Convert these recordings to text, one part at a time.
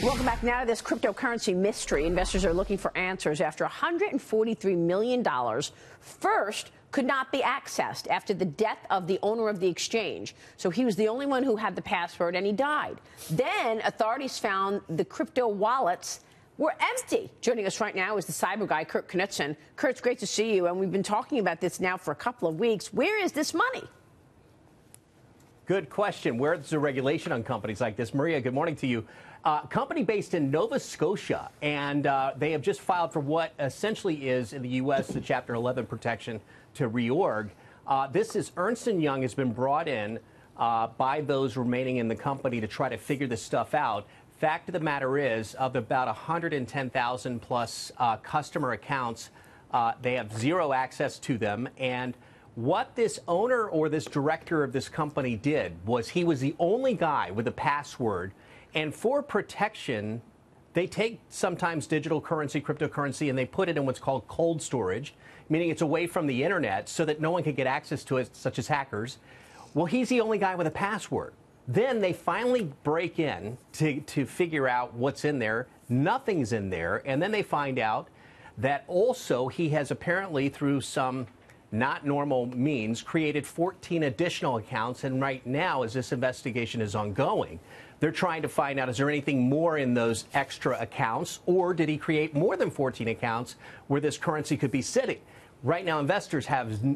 Welcome back now to this cryptocurrency mystery. Investors are looking for answers after $143 million first could not be accessed after the death of the owner of the exchange. So he was the only one who had the password, and he died. Then authorities found the crypto wallets were empty. Joining us right now is the cyber guy, Kurt Knudsen. Kurt, it's great to see you, and we've been talking about this now for a couple of weeks. Where is this money? Good question. Where's the regulation on companies like this? Maria, good morning to you. Company based in Nova Scotia, and they have just filed for what essentially is in the U.S. the Chapter 11 protection to reorg. This is Ernst & Young has been brought in by those remaining in the company to try to figure this stuff out. Fact of the matter is, of about 110,000 plus customer accounts, they have zero access to them. And what this owner or this director of this company did was he was the only guy with a password. And for protection, they take sometimes digital currency, cryptocurrency, and they put it in what's called cold storage, meaning it's away from the internet so that no one can get access to it, such as hackers. Well, he's the only guy with a password. Then they finally break in to figure out what's in there. Nothing's in there. And then they find out that also he has apparently, through some not normal means, created 14 additional accounts. And right now, as this investigation is ongoing, they're trying to find out, is there anything more in those extra accounts, or did he create more than 14 accounts where this currency could be sitting? Right now, investors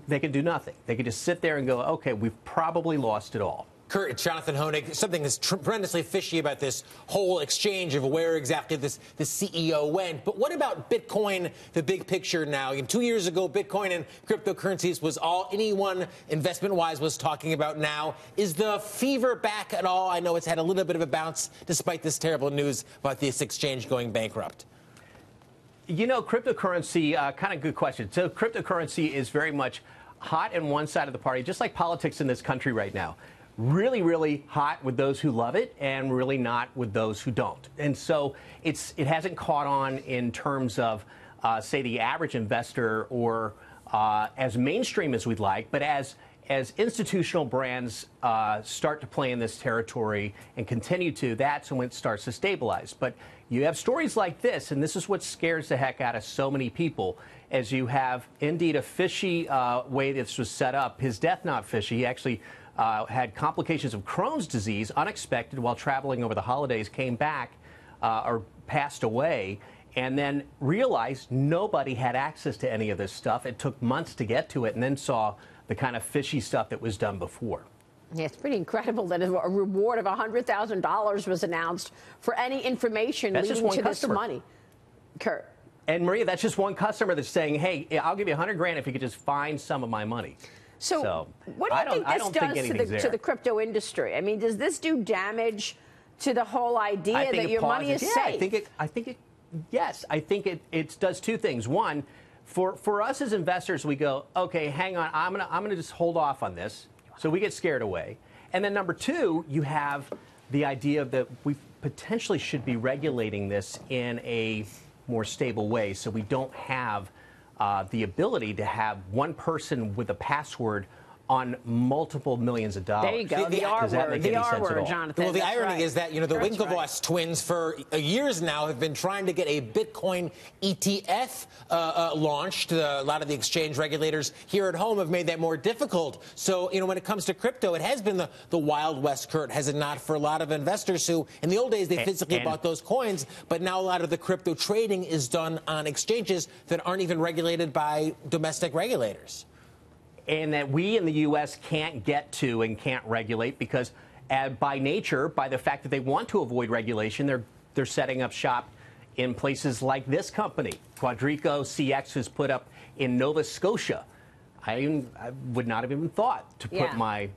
they can do nothing. They can just sit there and go, okay, we've probably lost it all. Kurt, it's Jonathan Hoenig. Something is tremendously fishy about this whole exchange of where exactly the CEO went. But what about Bitcoin, the big picture now? 2 years ago, Bitcoin and cryptocurrencies was all anyone investment-wise was talking about now. Is the fever back at all? I know it's had a little bit of a bounce despite this terrible news about this exchange going bankrupt. You know, cryptocurrency, kind of good question. So cryptocurrency is very much hot in one side of the party, just like politics in this country right now. Really, really hot with those who love it and really not with those who don't. And so it hasn't caught on in terms of, say, the average investor or as mainstream as we'd like, but as institutional brands start to play in this territory and continue to, that's when it starts to stabilize. But you have stories like this, and this is what scares the heck out of so many people, as you have indeed a fishy way this was set up. His death, not fishy. He actually had complications of Crohn's disease, unexpected, while traveling over the holidays, came back or passed away, and then realized nobody had access to any of this stuff. It took months to get to it, and then saw the kind of fishy stuff that was done before. Yeah, it's pretty incredible that a reward of $100,000 was announced for any information leading to this money. Kurt. And Maria, that's just one customer that's saying, hey, I'll give you $100,000 if you could just find some of my money. So what do you think this does to the crypto industry? I mean, does this do damage to the whole idea that your money is safe? Yes, I think it does two things. One, for us as investors, we go, okay, hang on, I'm gonna just hold off on this, so we get scared away. And then number two, you have the idea that we potentially should be regulating this in a more stable way, so we don't have the ability to have one person with a password on multiple millions of dollars. There you go. The R word, Jonathan. Well, the irony is that, the Winklevoss twins for years now have been trying to get a Bitcoin ETF launched. A lot of the exchange regulators here at home have made that more difficult. So, when it comes to crypto, it has been the Wild West, Kurt, has it not, for a lot of investors who, in the old days, they physically bought those coins, but now a lot of the crypto trading is done on exchanges that aren't even regulated by domestic regulators. And that we in the U.S. can't get to and can't regulate because by nature, by the fact that they want to avoid regulation, they're setting up shop in places like this company. Quadrico CX is put up in Nova Scotia. I would not have even thought to put my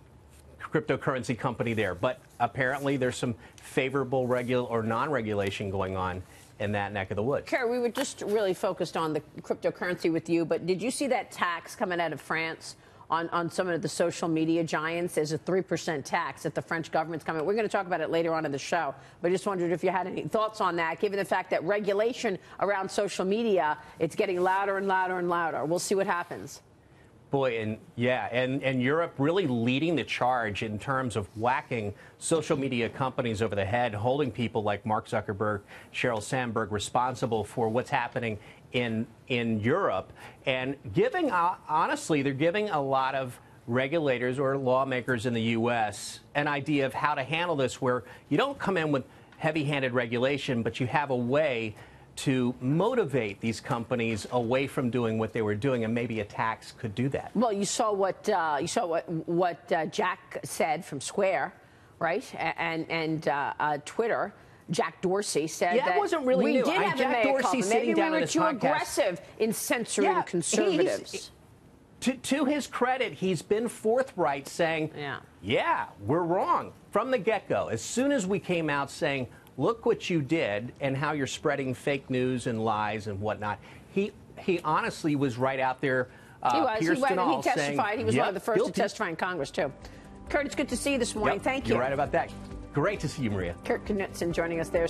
cryptocurrency company there. But apparently there's some favorable or non-regulation going on in that neck of the woods. Kara, we were just really focused on the cryptocurrency with you, but did you see that tax coming out of France on some of the social media giants? There's a 3% tax that the French government's coming. We're going to talk about it later on in the show, but I just wondered if you had any thoughts on that, given the fact that regulation around social media, it's getting louder and louder and louder. We'll see what happens. Boy, and Europe really leading the charge in terms of whacking social media companies over the head, holding people like Mark Zuckerberg, Sheryl Sandberg responsible for what's happening in Europe, and giving, honestly, they're giving a lot of regulators or lawmakers in the U.S. an idea of how to handle this, where you don't come in with heavy-handed regulation, but you have a way to motivate these companies away from doing what they were doing, and maybe a tax could do that. Well, you saw what Jack said from Square, right? And Twitter. Jack Dorsey said that wasn't really we new. did have Jack a mea culpa. Maybe we were too aggressive in censoring conservatives. To his credit, he's been forthright, saying, yeah, we're wrong from the get-go. As soon as we came out saying, look what you did and how you're spreading fake news and lies and whatnot, he honestly was right out there. He was. He testified. Saying, he was one of the first guilty. to testify in Congress, too. Kurt, it's good to see you this morning. Thank you. You're right about that. Great to see you, Maria. Kurt Knutson joining us there.